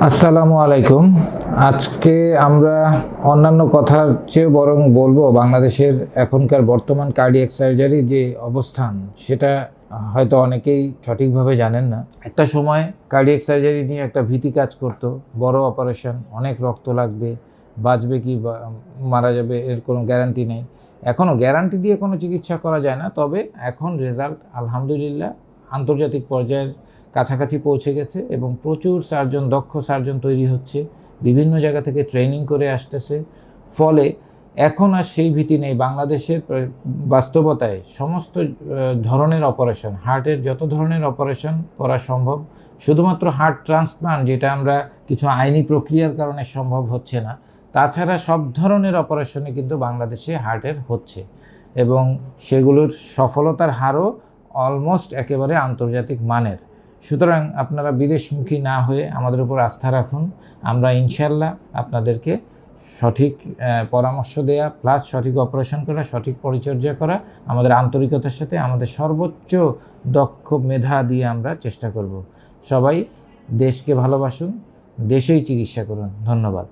আসসালামু আলাইকুম। আজকে আমরা অন্যান্য কথার চেয়ে বরং বলবো বাংলাদেশের এখনকার বর্তমান কার্ডিয়াক সার্জারি যে অবস্থান সেটা হয়তো অনেকেই সঠিকভাবে জানেন না। একটা সময় কার্ডিয়াক সার্জারি নিয়ে একটা ভীতি কাজ করতো, বড় অপারেশন, অনেক রক্ত লাগবে, বাঁচবে কি মারা যাবে এর কোনো গ্যারান্টি নেই। এখনও গ্যারান্টি দিয়ে কোনো চিকিৎসা করা যায় না, তবে এখন রেজাল্ট আলহামদুলিল্লাহ আন্তর্জাতিক পর্যায়ের কাছাকাছি পৌঁছে গেছে এবং প্রচুর সার্জন, দক্ষ সার্জন তৈরি হচ্ছে, বিভিন্ন জায়গা থেকে ট্রেনিং করে আসতেছে। ফলে এখন আর সেই ভীতি নেই। বাংলাদেশের বাস্তবতায় সমস্ত ধরনের অপারেশন, হার্টের যত ধরনের অপারেশন করা সম্ভব, শুধুমাত্র হার্ট ট্রান্সপ্লান্ট যেটা আমরা কিছু আইনি প্রক্রিয়ার কারণে সম্ভব হচ্ছে না, তাছাড়া সব ধরনের অপারেশনে কিন্তু বাংলাদেশে হার্টের হচ্ছে এবং সেগুলোর সফলতার হারও অলমোস্ট একেবারে আন্তর্জাতিক মানের। সুতরাং আপনারা বিদেশমুখী না হয়ে আমাদের উপর আস্থা রাখুন। আমরা ইনশাল্লাহ আপনাদেরকে সঠিক পরামর্শ দেয়া প্লাস সঠিক অপারেশন করা, সঠিক পরিচর্যা করা, আমাদের আন্তরিকতার সাথে আমাদের সর্বোচ্চ দক্ষ মেধা দিয়ে আমরা চেষ্টা করব। সবাই দেশকে ভালোবাসুন, দেশেই চিকিৎসা করুন। ধন্যবাদ।